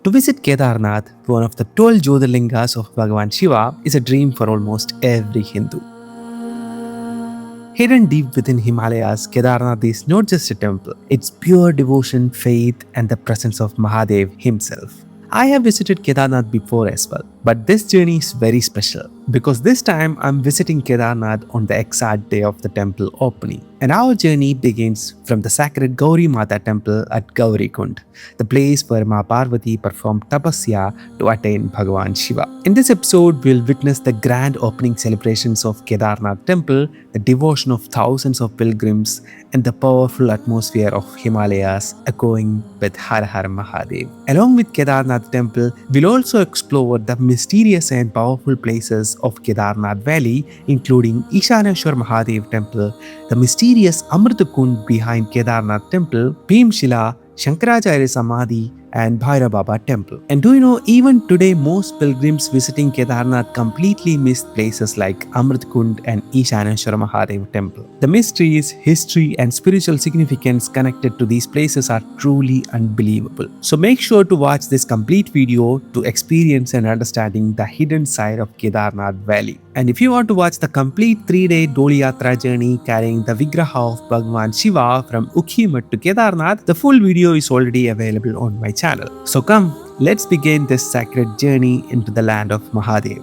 To visit Kedarnath, one of the 12 Jyotirlingas of Bhagwan Shiva, is a dream for almost every Hindu. Hidden deep within Himalayas, Kedarnath is not just a temple, it's pure devotion, faith, and the presence of Mahadev himself. I have visited Kedarnath before as well, but this journey is very special because this time I'm visiting Kedarnath on the exact day of the temple opening. And our journey begins from the sacred Gauri Mata Temple at Gaurikund, the place where Maa Parvati performed tapasya to attain Bhagwan Shiva. In this episode, we'll witness the grand opening celebrations of Kedarnath Temple, the devotion of thousands of pilgrims, and the powerful atmosphere of Himalayas echoing with Har Har Mahadev. Along with Kedarnath Temple, we'll also explore the mysterious and powerful places of Kedarnath Valley, including Eshaneshwar Mahadev Temple, the mysterious Amritakund behind Kedarnath Temple, Bhimshila, Shankaracharya Samadhi, and Bhairava Baba Temple. And do you know, even today, most pilgrims visiting Kedarnath completely miss places like Amritakund and Eshaneshwar Mahadev Temple. The mysteries, history, and spiritual significance connected to these places are truly unbelievable. So make sure to watch this complete video to experience and understanding the hidden side of Kedarnath Valley. And if you want to watch the complete 3-day Doli Yatra journey carrying the Vigraha of Bhagwan Shiva from Ukhimat to Kedarnath, the full video is already available on my channel. So come, let's begin this sacred journey into the land of Mahadev.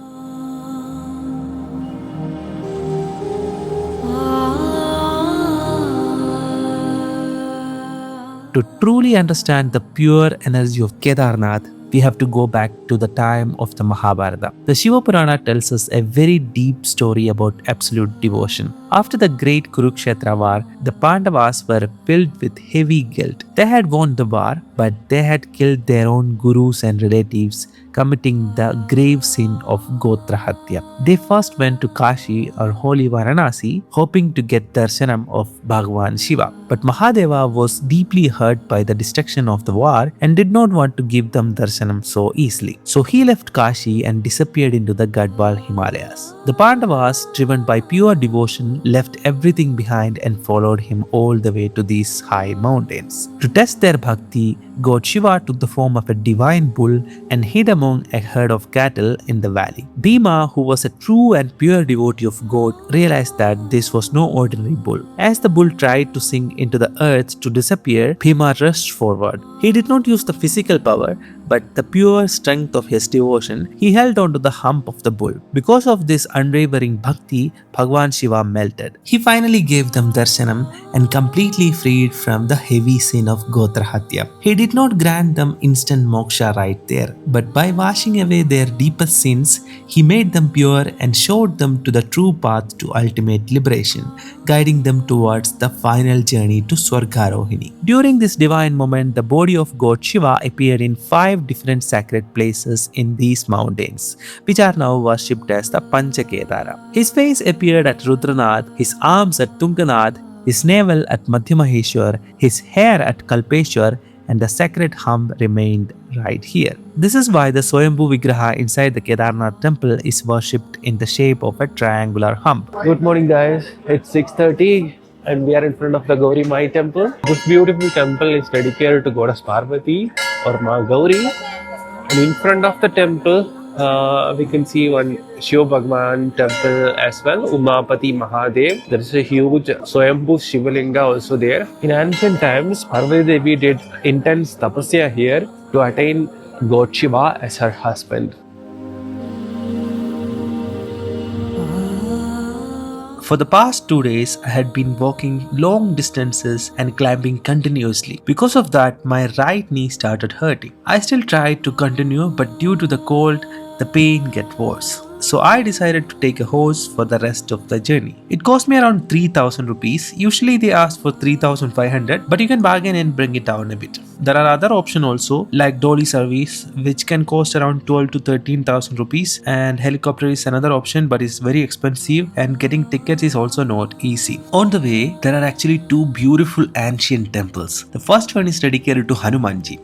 To truly understand the pure energy of Kedarnath, we have to go back to the time of the Mahabharata. The Shiva Purana tells us a very deep story about absolute devotion. After the great Kurukshetra war, the Pandavas were filled with heavy guilt. They had won the war, but they had killed their own gurus and relatives, committing the grave sin of Gotra Hatya. They first went to Kashi or holy Varanasi, hoping to get darshanam of Bhagwan Shiva. But Mahadeva was deeply hurt by the destruction of the war and did not want to give them darshanam so easily. So he left Kashi and disappeared into the Gadwal Himalayas. The Pandavas, driven by pure devotion, left everything behind and followed him all the way to these high mountains. To test their bhakti, God Shiva took the form of a divine bull and hid among a herd of cattle in the valley. Bhima, who was a true and pure devotee of God, realized that this was no ordinary bull. As the bull tried to sink into the earth to disappear, Bhima rushed forward. He did not use the physical power, but the pure strength of his devotion. He held on to the hump of the bull. Because of this unwavering bhakti, Bhagwan Shiva melted. He finally gave them darshanam and completely freed from the heavy sin of Gotra Hatya. He did not grant them instant moksha right there, but by washing away their deepest sins, he made them pure and showed them to the true path to ultimate liberation, guiding them towards the final journey to Swargarohini. During this divine moment, the body of God Shiva appeared in 5 different sacred places in these mountains, which are now worshipped as the Panch Kedara. His face appeared at Rudranath, his arms at Tunganath, his navel at Madhyamaheshwar, his hair at Kalpeshwar, and the sacred hump remained right here. This is why the Swayambhu Vigraha inside the Kedarnath temple is worshipped in the shape of a triangular hump. Good morning guys, it's 6:30 and we are in front of the Gauri Mata Temple. This beautiful temple is dedicated to Goddess Parvati or Ma Gauri, and in front of the temple we can see one Shiva Bhagwan temple as well, Umapati Mahadev. There is a huge Swayambhu Shivalinga also there. In ancient times, Parvati Devi did intense tapasya here to attain God Shiva as her husband. For the past 2 days, I had been walking long distances and climbing continuously. Because of that, my right knee started hurting. I still tried to continue, but due to the cold, the pain got worse. So I decided to take a horse for the rest of the journey. It cost me around 3,000 rupees. Usually they ask for 3,500, but you can bargain and bring it down a bit. There are other options also, like dolly service, which can cost around 12 to 13,000 rupees, and helicopter is another option, but it's very expensive, and getting tickets is also not easy. On the way, there are actually 2 beautiful ancient temples. The first one is dedicated to Hanumanji.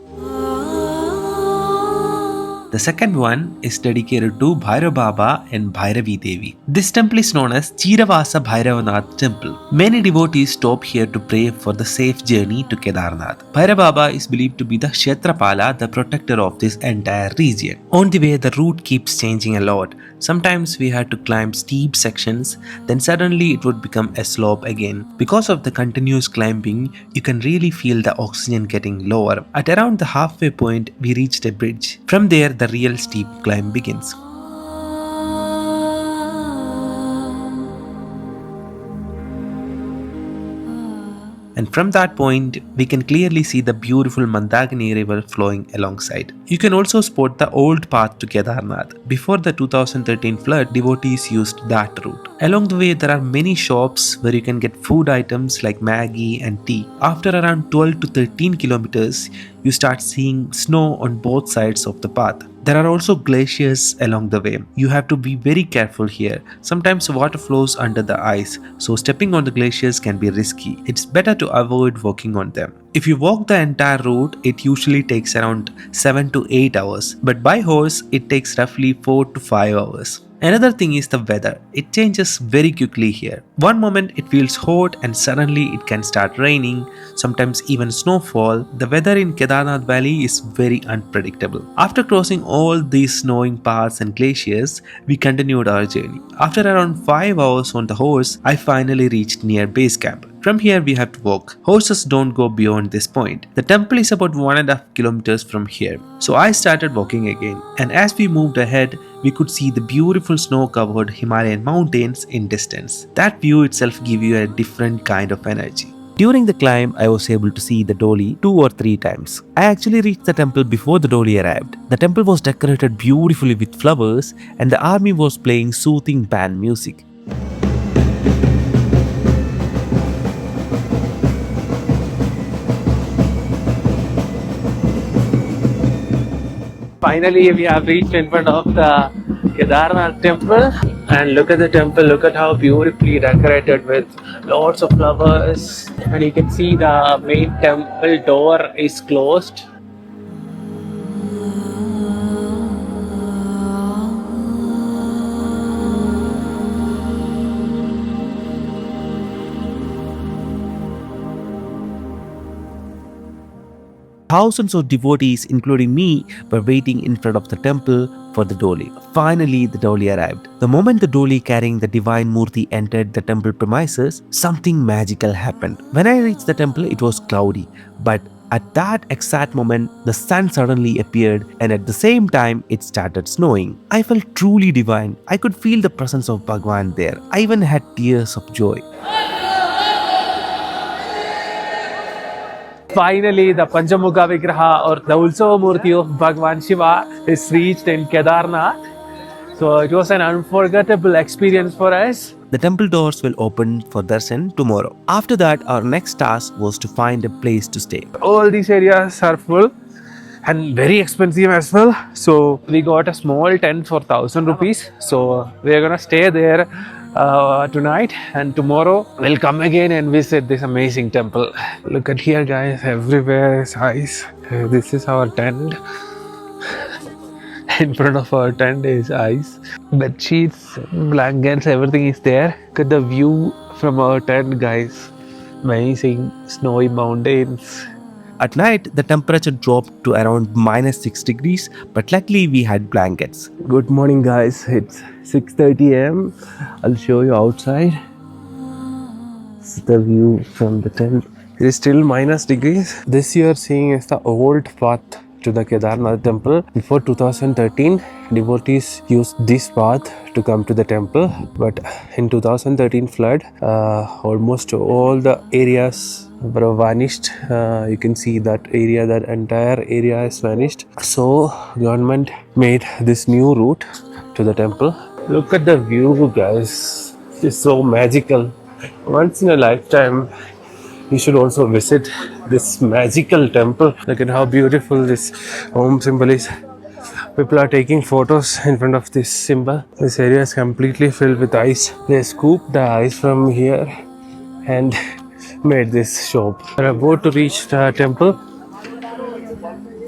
The second one is dedicated to Bhairava Baba and Bhairavi Devi. This temple is known as Chiravasa Bhairavanath Temple. Many devotees stop here to pray for the safe journey to Kedarnath. Bhairava Baba is believed to be the Kshetrapala, the protector of this entire region. On the way, the route keeps changing a lot. Sometimes we had to climb steep sections, then suddenly it would become a slope again. Because of the continuous climbing, you can really feel the oxygen getting lower. At around the halfway point, we reached a bridge. From there, the real steep climb begins. And from that point, we can clearly see the beautiful Mandakini river flowing alongside. You can also spot the old path to Kedarnath. Before the 2013 flood, devotees used that route. Along the way, there are many shops where you can get food items like Maggi and tea. After around 12 to 13 kilometers, you start seeing snow on both sides of the path. There are also glaciers along the way. You have to be very careful here. Sometimes water flows under the ice, so stepping on the glaciers can be risky. It's better to avoid walking on them. If you walk the entire route, it usually takes around 7 to 8 hours, but by horse, it takes roughly 4 to 5 hours. Another thing is the weather. It changes very quickly here. One moment it feels hot and suddenly it can start raining, sometimes even snowfall. The weather in Kedarnath Valley is very unpredictable. After crossing all these snowing paths and glaciers, we continued our journey. After around 5 hours on the horse, I finally reached near base camp. From here we have to walk. Horses don't go beyond this point. The temple is about 1.5 kilometers from here. So I started walking again, and as we moved ahead, we could see the beautiful snow-covered Himalayan mountains in distance. That view itself gives you a different kind of energy. During the climb, I was able to see the Doli 2 or 3 times. I actually reached the temple before the Doli arrived. The temple was decorated beautifully with flowers, and the army was playing soothing band music. Finally, we have reached in front of the Kedarnath Temple, and look at the temple. Look at how beautifully decorated with lots of flowers, and you can see the main temple door is closed. Thousands of devotees, including me, were waiting in front of the temple for the Doli. Finally, the Doli arrived. The moment the Doli carrying the divine Murti entered the temple premises, something magical happened. When I reached the temple, it was cloudy, but at that exact moment, the sun suddenly appeared, and at the same time, it started snowing. I felt truly divine. I could feel the presence of Bhagwan there. I even had tears of joy. Finally, the Panchamukha Vigraha, or the Ulsava Murti of Bhagwan Shiva, is reached in Kedarnath. So it was an unforgettable experience for us. The temple doors will open for darshan tomorrow. After that, our next task was to find a place to stay. All these areas are full and very expensive as well. So we got a small tent for 1,000 rupees. So we are gonna stay there tonight, and tomorrow we'll come again and visit this amazing temple. Look at here, guys, everywhere is ice. This is our tent. In front of our tent is ice. Bed sheets, blankets, everything is there. Look at the view from our tent, guys. Amazing snowy mountains. At night, the temperature dropped to around -6 degrees, but luckily we had blankets. Good morning, guys. It's 6:30 a.m. I'll show you outside. This is the view from the tent. It is still -degrees. This you are seeing is the old path to the Kedarnath Temple. Before 2013, devotees used this path to come to the temple, but in 2013 flood, almost all the areas were vanished. You can see that area, that entire area has vanished. So government made this new route to the temple. Look at the view, guys. It's so magical. Once in a lifetime, you should also visit this magical temple. Look at how beautiful this Om symbol is. People are taking photos in front of this symbol. This area is completely filled with ice. They scooped the ice from here and made this shop. We're about to reach the temple.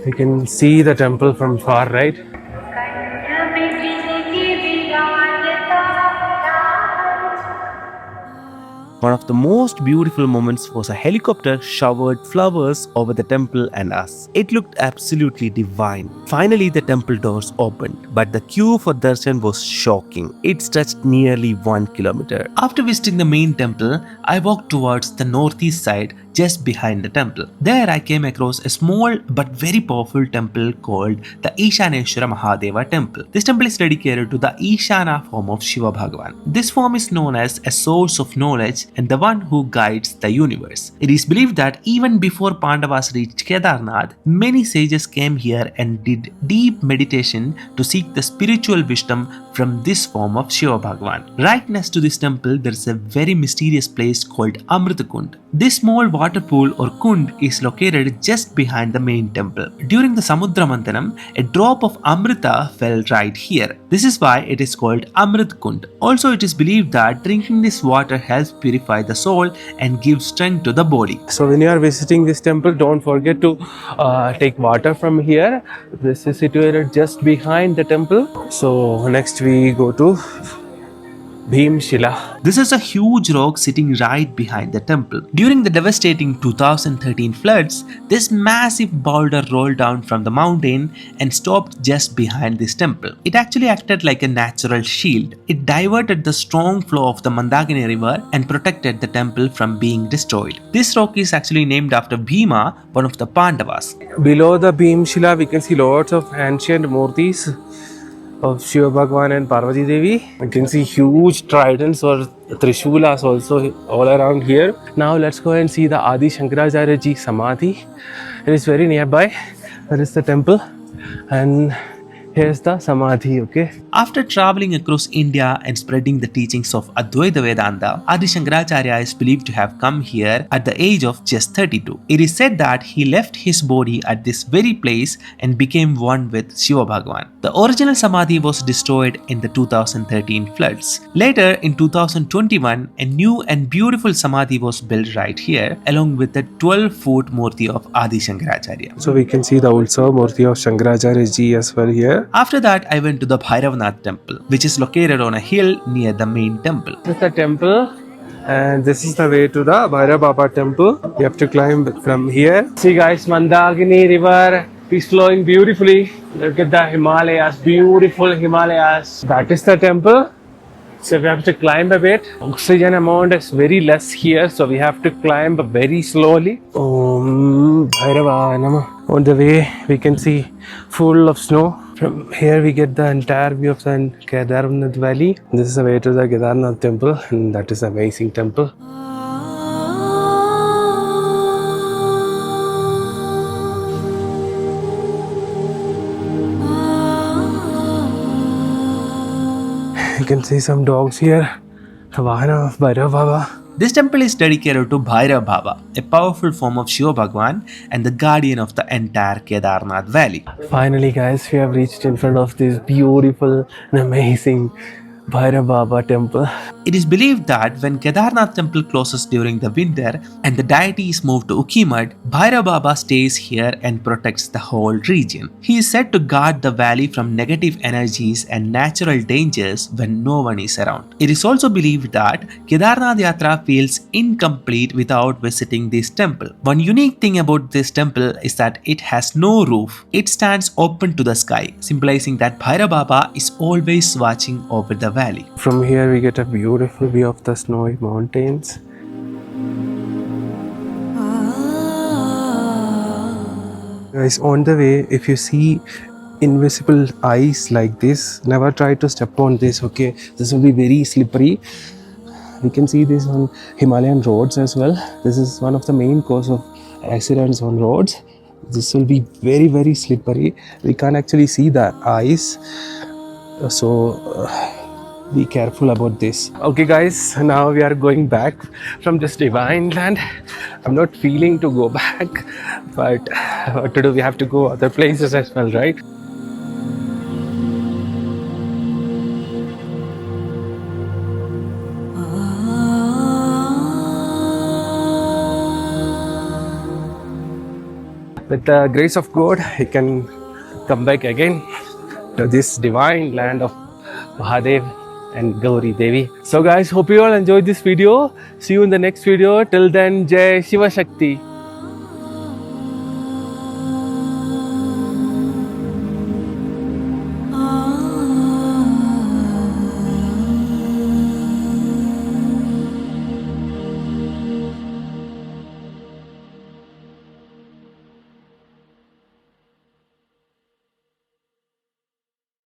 You can see the temple from far right. One of the most beautiful moments was a helicopter showered flowers over the temple and us. It looked absolutely divine. Finally, the temple doors opened, but the queue for darshan was shocking. It stretched nearly 1 kilometer. After visiting the main temple, I walked towards the northeast side just behind the temple. There I came across a small but very powerful temple called the Eshaneshwar Mahadev Temple. This temple is dedicated to the Ishana form of Shiva Bhagwan. This form is known as a source of knowledge and the one who guides the universe. It is believed that even before Pandavas reached Kedarnath, many sages came here and did deep meditation to seek the spiritual wisdom from this form of Shiva Bhagwan. Right next to this temple, there is a very mysterious place called Amritakund. This small water pool or kund is located just behind the main temple. During the Samudra Manthanam, a drop of Amrita fell right here. This is why it is called Amrit Kund. Also, it is believed that drinking this water helps purify the soul and give strength to the body. So when you are visiting this temple, don't forget to take water from here. This is situated just behind the temple. So next we go to Bhimshila. This is a huge rock sitting right behind the temple. During the devastating 2013 floods, this massive boulder rolled down from the mountain and stopped just behind this temple. It actually acted like a natural shield. It diverted the strong flow of the Mandakini river and protected the temple from being destroyed. This rock is actually named after Bhima, one of the Pandavas. Below the Bhimshila, we can see lots of ancient murtis of Shiva Bhagwan and Parvati Devi. You can see huge tridents or trishulas also all around here. Now let's go and see the Adi Shankaracharya Ji Samadhi. It is very nearby. That is the temple and here's the Samadhi, okay? After traveling across India and spreading the teachings of Advaita Vedanta, Adi Shankaracharya is believed to have come here at the age of just 32. It is said that he left his body at this very place and became one with Shiva Bhagwan. The original Samadhi was destroyed in the 2013 floods. Later, in 2021, a new and beautiful Samadhi was built right here, along with the 12-foot Murti of Adi Shankaracharya. So we can see the also Murti of Shankaracharya Ji as well here. After that, I went to the Bhairava Temple, which is located on a hill near the main temple. This is the temple and this is the way to the Bhairava Baba Temple. You have to climb from here. See guys, Mandakini river is flowing beautifully. Look at the Himalayas, beautiful Himalayas. That is the temple. So we have to climb a bit. Oxygen amount is very less here, so we have to climb very slowly. Om Bhairava Namah. On the way, we can see full of snow. From here, we get the entire view of the Kedarnath Valley. This is the way to the Kedarnath Temple, and that is an amazing temple. You can see some dogs here. The Vahana of Bhairava Baba. This temple is dedicated to Bhairav Baba, a powerful form of Shiva Bhagwan and the guardian of the entire Kedarnath Valley. Finally guys, we have reached in front of this beautiful and amazing Bhairava Baba Temple. It is believed that when Kedarnath Temple closes during the winter and the deity is moved to Ukimad, Bhairav Baba stays here and protects the whole region. He is said to guard the valley from negative energies and natural dangers when no one is around. It is also believed that Kedarnath Yatra feels incomplete without visiting this temple. One unique thing about this temple is that it has no roof. It stands open to the sky, symbolizing that Bhairav Baba is always watching over the valley. From here we get a beautiful view of the snowy mountains. Guys, on the way, if you see invisible ice like this, never try to step on this, okay? This will be very slippery. We can see this on Himalayan roads as well. This is one of the main cause of accidents on roads. This will be very, very slippery. We can't actually see the ice. So be careful about this. Okay guys, now we are going back from this divine land. I'm not feeling to go back, but what to do, we have to go other places as well, right? With the grace of God, he can come back again to this divine land of Mahadev and Gauri Devi. So guys, hope you all enjoyed this video. See you in the next video. Till then, Jai Shiva Shakti.